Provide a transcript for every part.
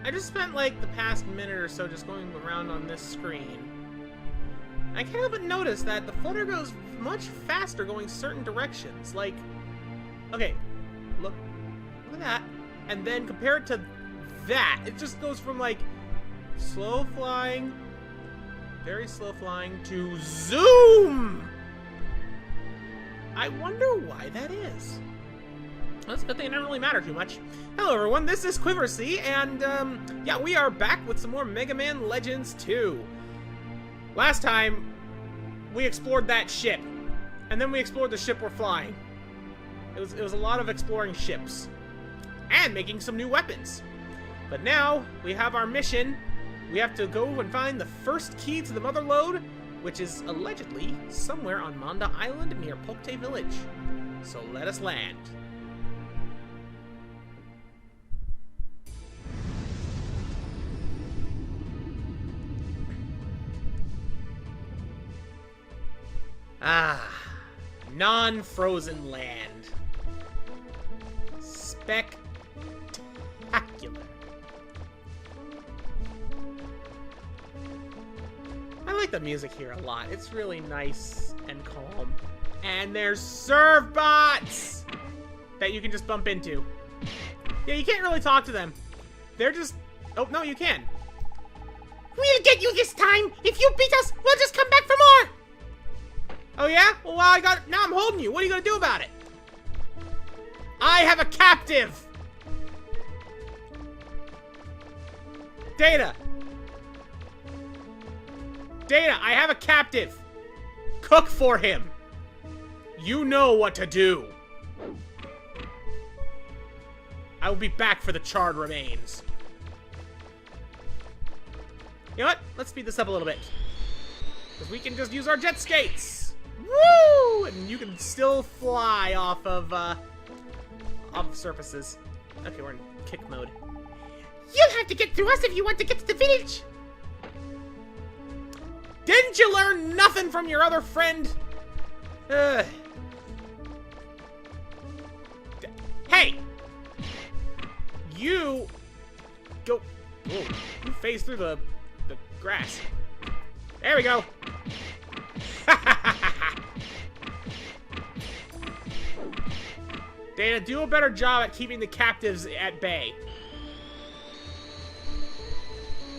I just spent like the past minute or so just going around on this screen. I can't help but notice that the flutter goes much faster going certain directions. Like, okay, look at that. And then compared to that, it just goes from like slow flying, very slow flying, to zoom! I wonder why that is. That's a good thing it doesn't really matter too much. Hello everyone, this is Quiversee, and yeah, we are back with some more Mega Man Legends 2. Last time, we explored that ship, and then we explored the ship we're flying. It was a lot of exploring ships, and making some new weapons. But now, we have our mission. We have to go and find the first key to the Mother Lode, which is allegedly somewhere on Manda Island near Pokte Village. So let us land. Ah, non-frozen land. Spectacular. I like the music here a lot. It's really nice and calm. And there's serve bots that you can just bump into. Yeah, you can't really talk to them. They're just... Oh, no, you can. We'll get you this time. If you beat us, we'll just come back for more. Oh yeah? Well, now I'm holding you. What are you gonna do about it? I have a captive! Data! Data, I have a captive! Cook for him! You know what to do! I will be back for the charred remains. You know what? Let's speed this up a little bit. Because we can just use our jet skates! Woo! And you can still fly off of surfaces. Okay, we're in kick mode. You'll have to get through us if you want to get to the village! Didn't you learn nothing from your other friend? Hey! You... Go... Whoa. You phase through the grass. There we go! Dana, do a better job at keeping the captives at bay.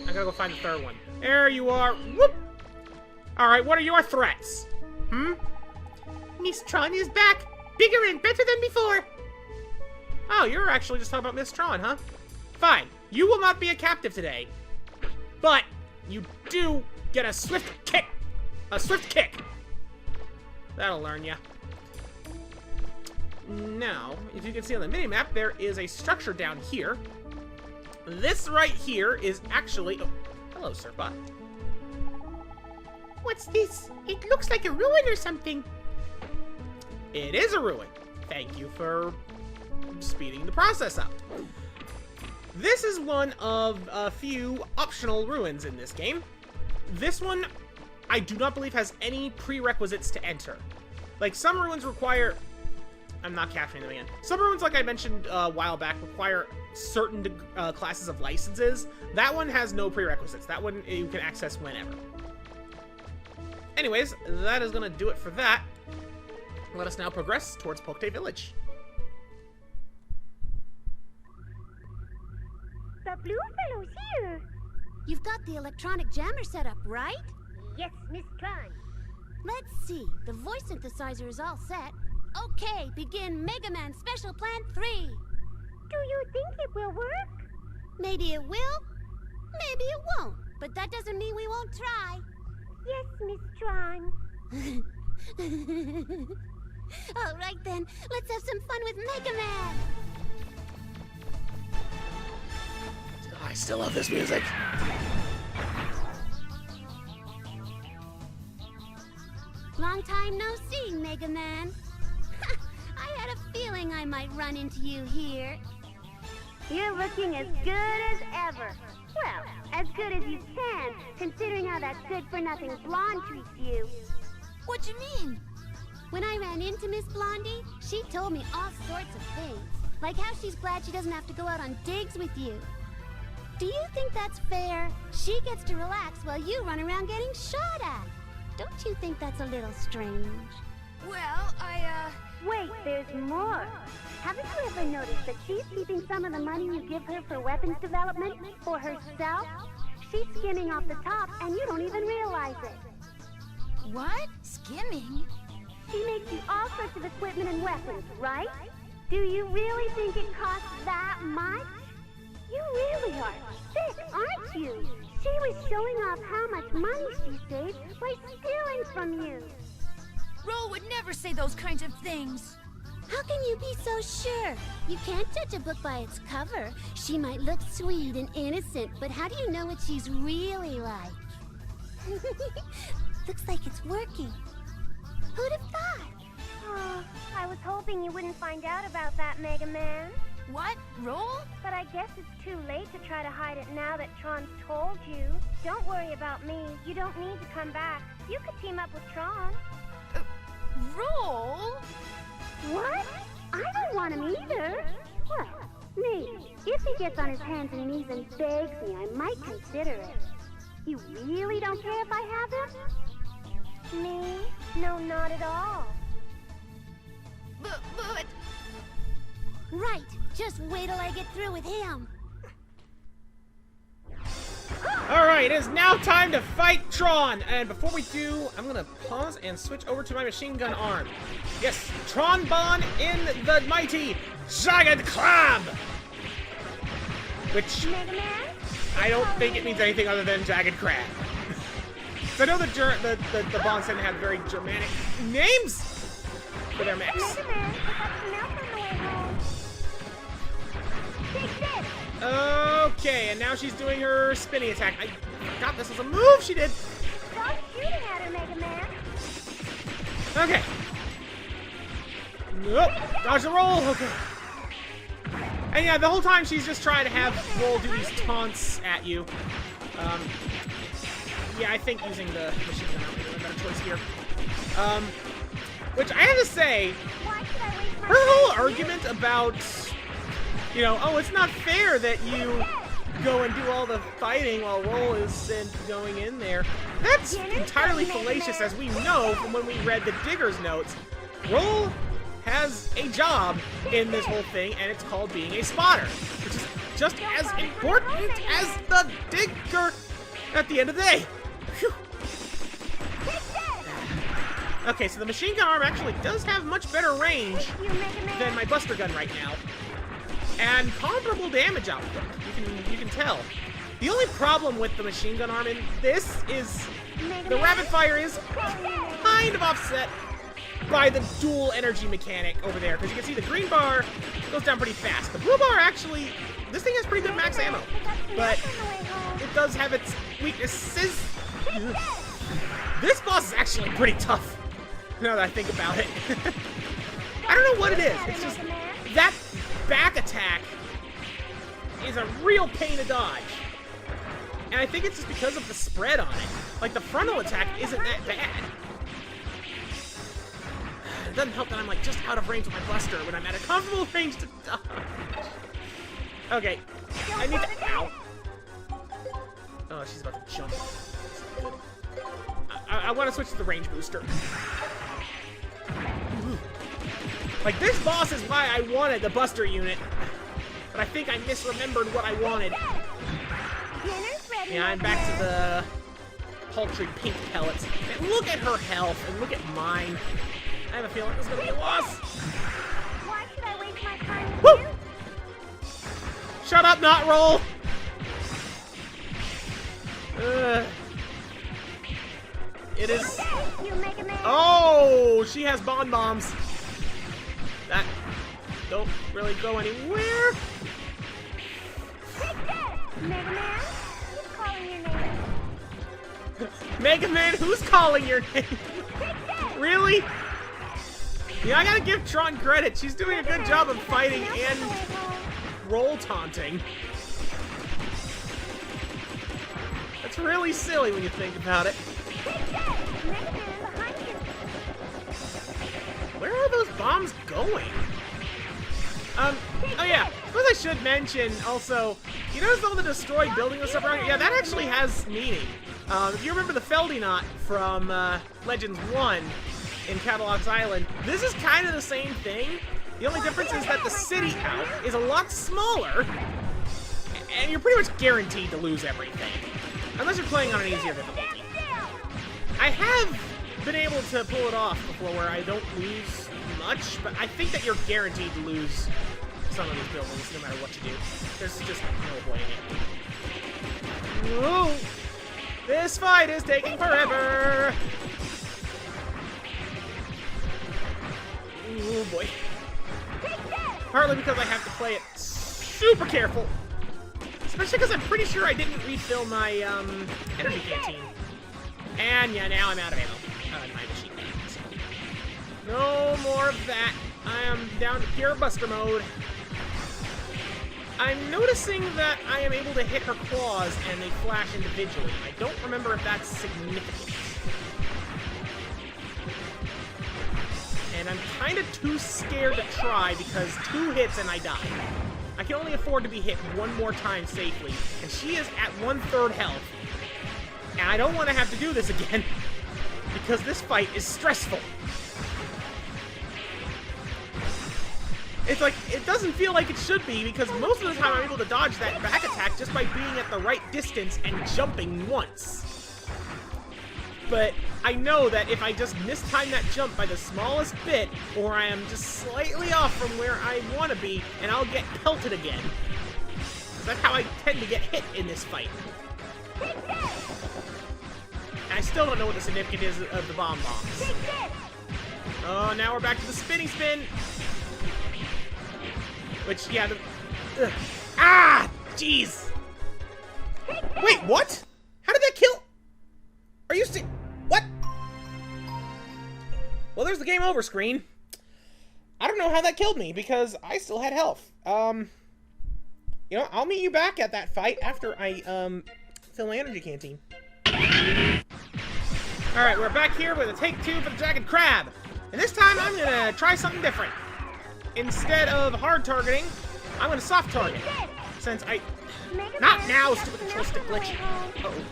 I gotta go find the third one. There you are. Whoop! Alright, what are your threats? Miss Tron is back! Bigger and better than before! Oh, you're actually just talking about Miss Tron, huh? Fine. You will not be a captive today. But, you do get a swift kick! A swift kick! That'll learn ya. Now, if you can see on the minimap, there is a structure down here. This right here is actually... Oh, hello, Sirbot. What's this? It looks like a ruin or something. It is a ruin. Thank you for speeding the process up. This is one of a few optional ruins in this game. This one, I do not believe has any prerequisites to enter. Like, some ruins require... I'm not capturing them again. Some ruins, like I mentioned a while back, require certain classes of licenses. That one has no prerequisites. That one you can access whenever. Anyways, that is going to do it for that. Let us now progress towards Pokte Village. The blue fellow's here. You've got the electronic jammer set up, right? Yes, Miss Tron. Let's see. The voice synthesizer is all set. Okay, begin Mega Man Special Plan 3. Do you think it will work? Maybe it will, maybe it won't. But that doesn't mean we won't try. Yes, Miss Tron. All right then, let's have some fun with Mega Man. I still love this music. Long time no see, Mega Man. I had a feeling I might run into you here. You're looking as good as ever. Well, as good as you can, considering how that good-for-nothing blonde treats you. What do you mean? When I ran into Miss Blondie, she told me all sorts of things. Like how she's glad she doesn't have to go out on digs with you. Do you think that's fair? She gets to relax while you run around getting shot at. Don't you think that's a little strange? Well, Wait, there's more. Haven't you ever noticed that she's keeping some of the money you give her for weapons development for herself? She's skimming off the top, and you don't even realize it. what? Skimming? She makes you all sorts of equipment and weapons, right? Do you really think it costs that much? You really are sick, aren't you? She was showing off how much money she saved by stealing from you. Roll would never say those kinds of things. How can you be so sure? You can't judge a book by its cover. She might look sweet and innocent, but how do you know what she's really like? Looks like it's working. Who'd have thought? Oh, I was hoping you wouldn't find out about that, Mega Man. What? Roll? But I guess it's too late to try to hide it now that Tron's told you. Don't worry about me. You don't need to come back. You could team up with Tron. Roll? What? I don't want him either. Well, maybe. If he gets on his hands and knees and begs me, I might consider it. You really don't care if I have him? Me? No, not at all. But... Right. Just wait till I get through with him. Alright, it is now time to fight Tron! And before we do, I'm gonna pause and switch over to my machine gun arm. Yes, Tron Bonne in the mighty Jagged Crab! Which, Mega Man? I don't think it means anything other than Jagged Crab. So I know the Bonne said had very Germanic names for their mechs. Mega Man, I got some milk on the way home. Take this! Okay, and now she's doing her spinning attack. I forgot this was a move she did. Stop shooting at her, Mega Man. Okay. Nope. Dodge the roll. Okay. And yeah, the whole time she's just trying to have Roll do these taunts at you. Yeah, I think using the machine gun is a better choice here. Which I have to say, Why should I waste my her whole argument about, you know, oh, it's not fair that you go and do all the fighting while Roll is going in there. That's entirely fallacious, as we know from when we read the Digger's notes. Roll has a job in this whole thing, and it's called being a spotter, which is just as important as the Digger at the end of the day. Phew. Okay, so the machine gun arm actually does have much better range than my Buster gun right now. And comparable damage output, you can tell. The only problem with the machine gun arm in this is the rapid fire is kind of offset by the dual energy mechanic over there, because you can see the green bar goes down pretty fast. The blue bar actually, this thing has pretty good max ammo, but it does have its weaknesses. This boss is actually pretty tough, now that I think about it. I don't know what it is, it's just that back attack is a real pain to dodge. And I think it's just because of the spread on it. Like, the frontal attack isn't that bad. It doesn't help that I'm, like, just out of range with my Buster when I'm at a comfortable range to dodge. Okay. I need to... Ow. Oh, she's about to jump. I want to switch to the range booster. Like, this boss is why I wanted the Buster unit. But I think I misremembered what I wanted. Yeah, I'm back to the paltry pink pellets. And look at her health, and look at mine. I have a feeling this is gonna be a loss. Why should I waste my time Woo! with you? Shut up, not Roll! It is... You Mega Man. Oh, she has Bonne Bombs. That don't really go anywhere. Mega Man, who's calling your name? Mega Man, who's calling your name? Really? Yeah, I gotta give Tron credit. She's doing a good job of fighting and Roll taunting. That's really silly when you think about it. Where are those bombs going? Oh yeah, I suppose I should mention also, You notice all the destroyed buildings and stuff around here? Yeah, that actually has meaning. If you remember the Feldy Knot from Legends 1 in Catalog's Island, this is kind of the same thing. The only difference is that the city out is a lot smaller, and you're pretty much guaranteed to lose everything. Unless you're playing on an easier difficulty. I have been able to pull it off before where I don't lose much, but I think that you're guaranteed to lose some of these buildings no matter what you do. There's just no avoiding it. Whoa! This fight is taking forever! Oh boy. Partly because I have to play it super careful. Especially because I'm pretty sure I didn't refill my energy canteen. And yeah, now I'm out of ammo. My machine gun. So. No more of that. I am down to pure buster mode. I'm noticing that I am able to hit her claws and they flash individually. I don't remember if that's significant. And I'm kind of too scared to try because 2 hits and I die. I can only afford to be hit one more time safely, and she is at 1/3 health. And I don't want to have to do this again, because this fight is stressful. It's like, it doesn't feel like it should be, because most of the time I'm able to dodge that back attack just by being at the right distance and jumping once. But I know that if I just mistime that jump by the smallest bit, or I am just slightly off from where I want to be, and I'll get pelted again. That's how I tend to get hit in this fight. And I still don't know what the significance is of the bomb bombs. Oh, now we're back to the spinny spin. Which, yeah, ah! Jeez! Wait, what? How did that kill? Are you what? Well, there's the game over screen. I don't know how that killed me, because I still had health. You know, I'll meet you back at that fight after I, fill my energy canteen. Alright, we're back here with a take 2 for the Jagged Crab. And this time, I'm gonna try something different. Instead of hard targeting, I'm gonna soft target. Since I... Not now, stupid control stick glitch. Uh-oh.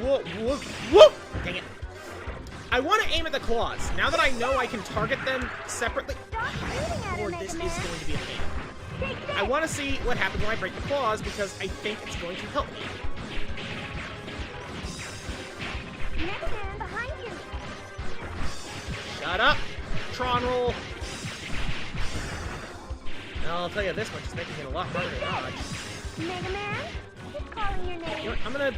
Whoa, whoa, whoa! Dang it. I want to aim at the claws. Now that I know I can target them separately... Or this is going to be a pain. I want to see what happens when I break the claws, because I think it's going to help me. Shut up! Tron roll! I'll tell you this much, it's making it a lot harder to dodge. Mega Man, he's calling your name. You know what, I'm gonna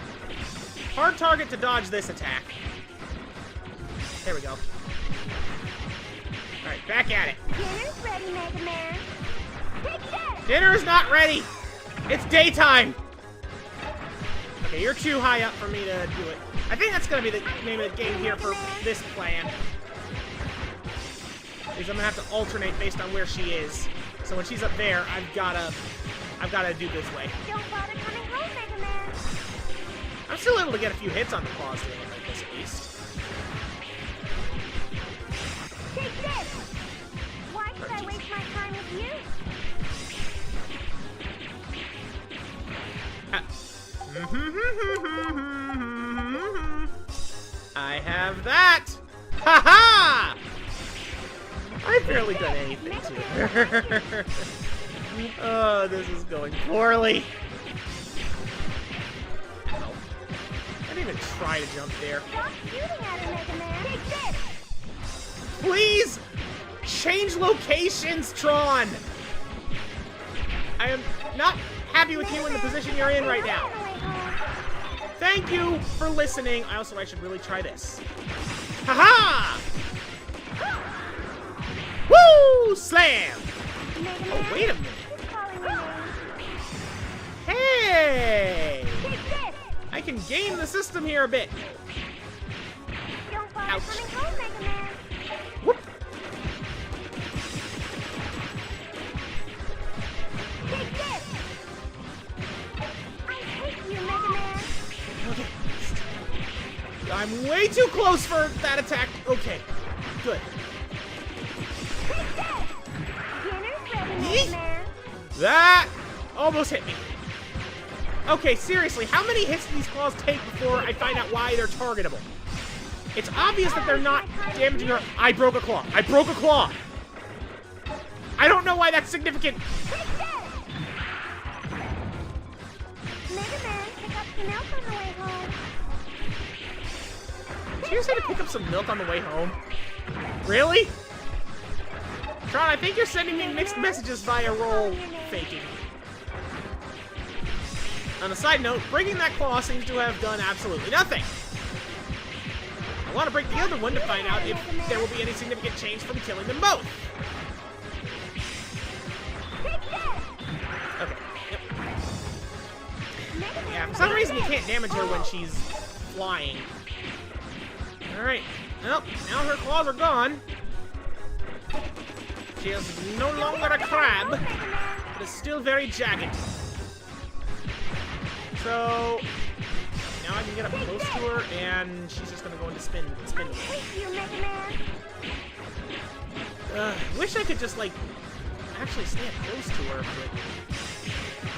hard target to dodge this attack. There we go. Alright, back at it. Dinner's ready, Mega Man. Take this! Dinner is not ready! It's daytime! Okay, you're too high up for me to do it. I think that's gonna be the name of the game here for this plan. Because I'm gonna have to alternate based on where she is. So when she's up there, I've gotta do this way. Don't bother coming home, Mega Man. I'm still able to get a few hits on the claws doing it like this, at least. Take this! Why should I waste my time with you? I have that! Ha-ha! I've barely done anything to her. Oh, this is going poorly. Ow. I didn't even try to jump there. Stop shooting at her, Mega Man. Take this! Please! Change locations, Tron! I am not happy with you in the position you're in right now. Thank you for listening. I should really try this. Haha! Woo! Slam! Oh, wait a minute. Hey! I can game the system here a bit. Don't bother Ouch. coming home, Mega Man. Whoop! Take this! I hate you, Mega Man. Okay. I'm way too close for that attack. Okay. Good. Take this! Dinner's ready, Yeet. Mega Man. That almost hit me. Okay, seriously, how many hits do these claws take before I find out why they're targetable? It's obvious that they're not damaging her. I broke a claw. I broke a claw. I don't know why that's significant. Mega Man, pick up some milk on the way home. Did you say to pick up some milk on the way home? Really? Tron, I think you're sending me mixed messages via roll faking. On a side note, breaking that claw seems to have done absolutely nothing. I want to break the other one to find out if there will be any significant change from killing them both. Okay, yep. Yeah, for some reason you can't damage her when she's flying. Alright, well, now her claws are gone. She is no longer a crab, but is still very jagged. So, now I can get up close to her, and she's just gonna go into spin mode. Wish I could just, like, actually stand close to her, but...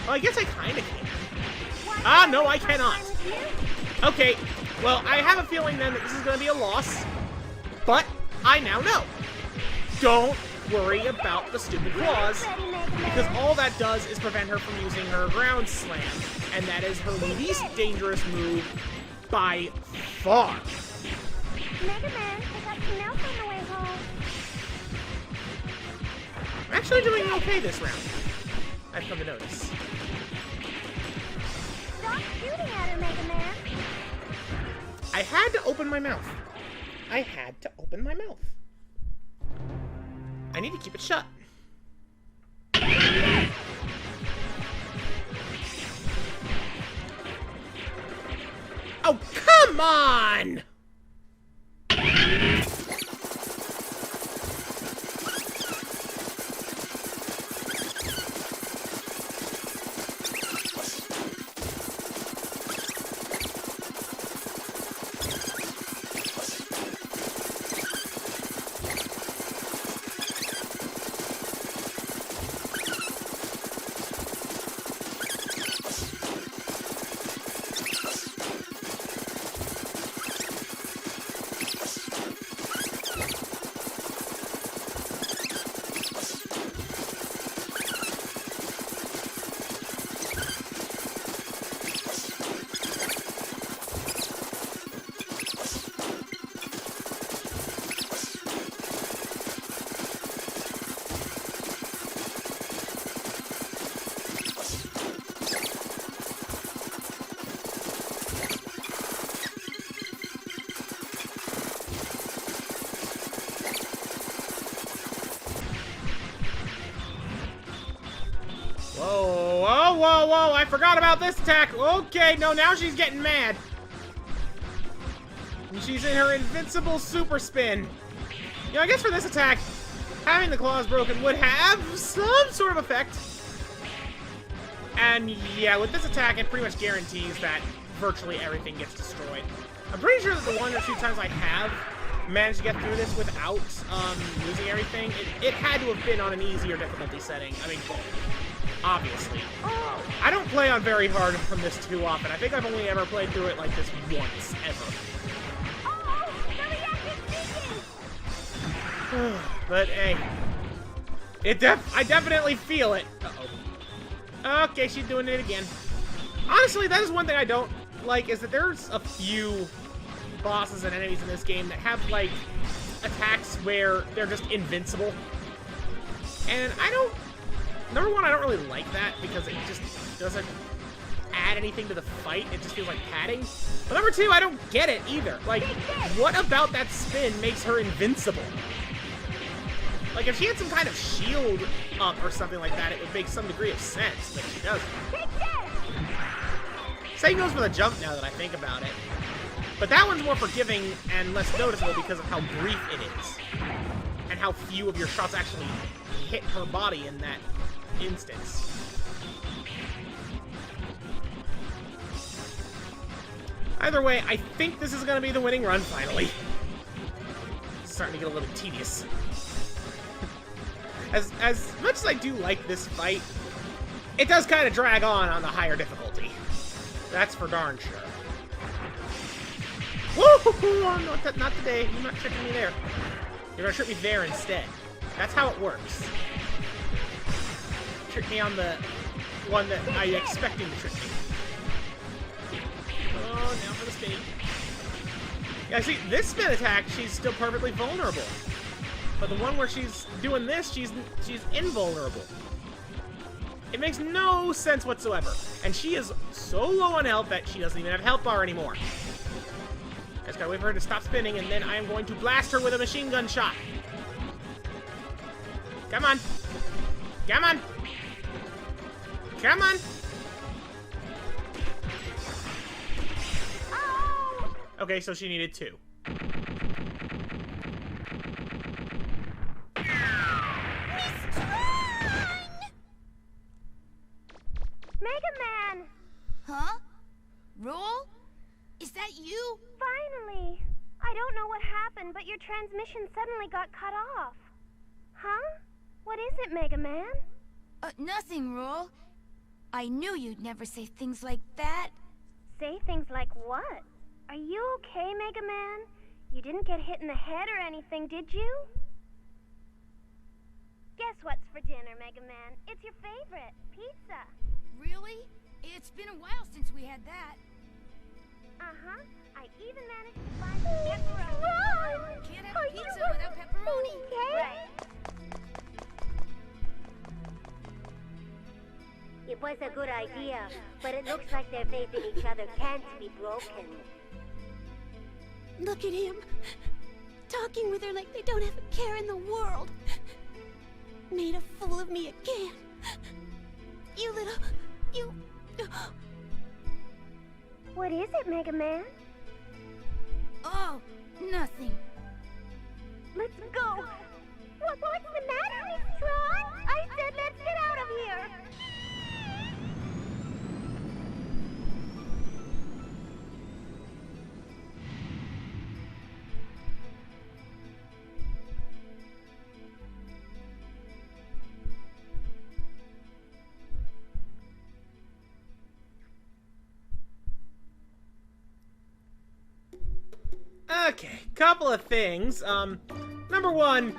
Well, I guess I kinda can. Ah, no, I cannot. Okay, well, I have a feeling then that this is gonna be a loss, but I now know. Don't worry about the stupid claws, because all that does is prevent her from using her ground slam, and that is her least dangerous move by far. Mega Man, pick up some milk on the way home. I'm actually doing okay this round, I've come to notice. Stop shooting at her, Mega Man. I had to open my mouth. I had to open my mouth. I need to keep it shut. Oh, come on! Whoa, I forgot about this attack. Okay, no, now she's getting mad. And she's in her invincible super spin. You know, I guess for this attack, having the claws broken would have some sort of effect. And yeah, with this attack, it pretty much guarantees that virtually everything gets destroyed. I'm pretty sure that the one or two times I have managed to get through this without losing everything, it had to have been on an easier difficulty setting. I mean, obviously. I don't play on very hard from this too often. I think I've only ever played through it like this once, ever. But hey, I definitely feel it. Uh-oh. Okay, she's doing it again. Honestly, that is one thing I don't like, is that there's a few bosses and enemies in this game that have, like, attacks where they're just invincible. And number one, I don't really like that, because it just doesn't add anything to the fight. It just feels like padding. But number two, I don't get it either. Like, what about that spin makes her invincible? Like, if she had some kind of shield up or something like that, it would make some degree of sense, but she doesn't. Same goes for the jump now that I think about it. But that one's more forgiving and less noticeable because of how brief it is. And how few of your shots actually hit her body in that instance. Either way, I think this is going to be the winning run, finally. It's starting to get a little tedious. As much as I do like this fight, it does kind of drag on the higher difficulty. That's for darn sure. Woo! Oh, no, not today. You're not tricking me there. You're gonna trick me there instead. That's how it works. Trick me on the one that I expecting to trick me. Oh, now for the spin. Yeah, see, this spin attack, she's still perfectly vulnerable. But the one where she's doing this, she's invulnerable. It makes no sense whatsoever. And she is so low on health that she doesn't even have health bar anymore. I just gotta wait for her to stop spinning, and then I am going to blast her with a machine gun shot. Come on. Come on. Come on. Okay, so she needed 2. Mega Man! Huh? Roll? Is that you? Finally! I don't know what happened, but your transmission suddenly got cut off. Huh? What is it, Mega Man? Nothing, Roll. I knew you'd never say things like that. Say things like what? Are you okay, Mega Man? You didn't get hit in the head or anything, did you? Guess what's for dinner, Mega Man? It's your favorite, pizza. Really? It's been a while since we had that. Uh-huh. I even managed to find some pepperoni. Can't have a pizza without pepperoni. Okay. Right. It was a good idea, but it looks like their faith in each other can't be broken. Look at him. Talking with her like they don't have a care in the world. Made a fool of me again. You little... You... What is it, Mega Man? Oh, nothing. Let's go. What's the matter, Miss Tron? I said let's get out of here. Okay, couple of things. Number one,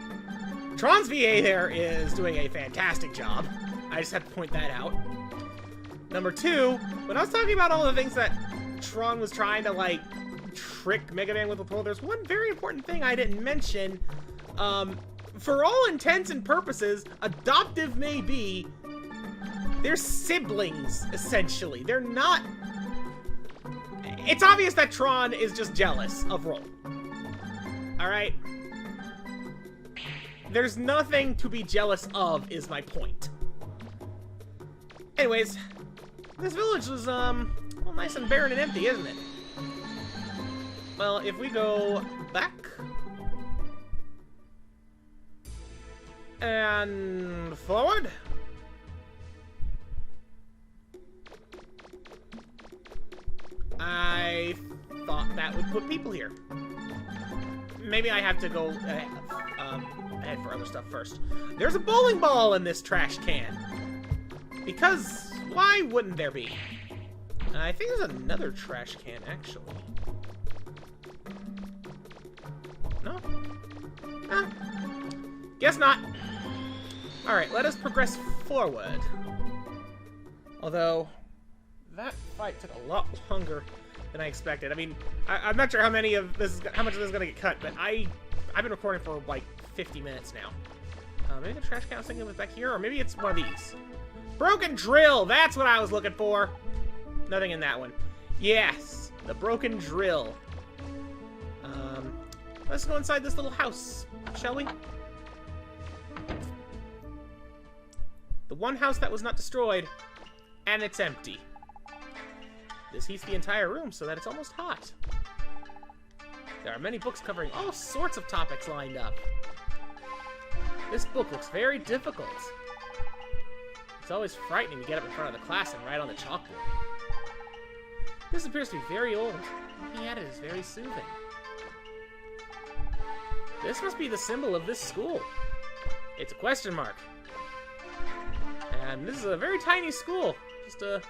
Tron's VA there is doing a fantastic job. I just have to point that out. Number two, when I was talking about all the things that Tron was trying to, like, trick Mega Man with the pole, there's one very important thing I didn't mention. For all intents and purposes, adoptive may be, they're siblings, essentially. They're not... It's obvious that Tron is just jealous of Roll. Alright? There's nothing to be jealous of, is my point. Anyways, this village is, well, nice and barren and empty, isn't it? Well, if we go back... and forward... I thought that would put people here. Maybe I have to go ahead for other stuff first. There's a bowling ball in this trash can. Because why wouldn't there be? I think there's another trash can, actually. No? Guess not. Alright, let us progress forward. Although... that fight took a lot longer than I expected. I mean, I'm not sure how much of this is gonna get cut, but I've been recording for like 50 minutes now. Maybe the trash can I was thinking was back here, or maybe it's one of these. Broken drill. That's what I was looking for. Nothing in that one. Yes, the broken drill. Let's go inside this little house, shall we? The one house that was not destroyed, and it's empty. This heats the entire room so that it's almost hot. There are many books covering all sorts of topics lined up. This book looks very difficult. It's always frightening to get up in front of the class and write on the chalkboard. This appears to be very old. Looking at it is very soothing. This must be the symbol of this school. It's a question mark. And this is a very tiny school. Just a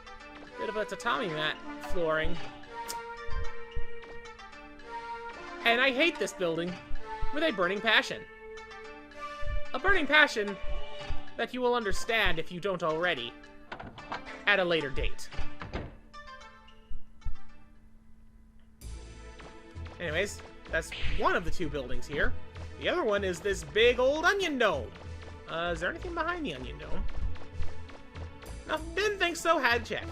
Bit of a tatami mat flooring. And I hate this building with a burning passion. A burning passion that you will understand if you don't already at a later date. Anyways, that's one of the two buildings here. The other one is this big old onion dome. Is there anything behind the onion dome? No, didn't think so, had to check.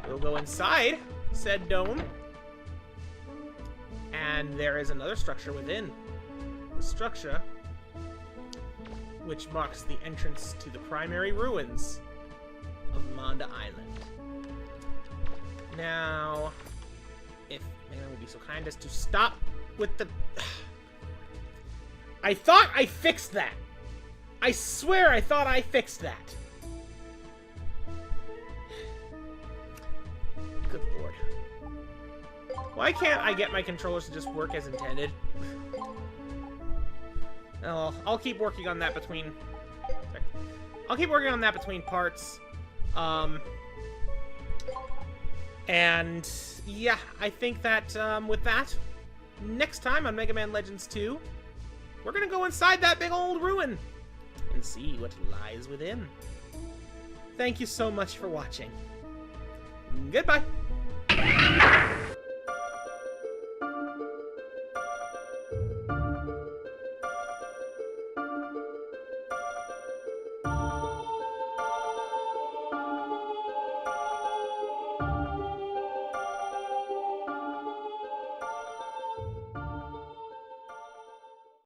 We'll go inside said dome. And there is another structure within the structure, which marks the entrance to the primary ruins of Manda Island. Now, if Megan would be so kind as to stop with the... I thought I fixed that! I swear I thought I fixed that! Good lord. Why can't I get my controllers to just work as intended? Oh, I'll keep working on that between... I'll keep working on that between parts. And yeah, I think that with that, next time on Mega Man Legends 2, we're gonna go inside that big old ruin and see what lies within. Thank you so much for watching. Goodbye.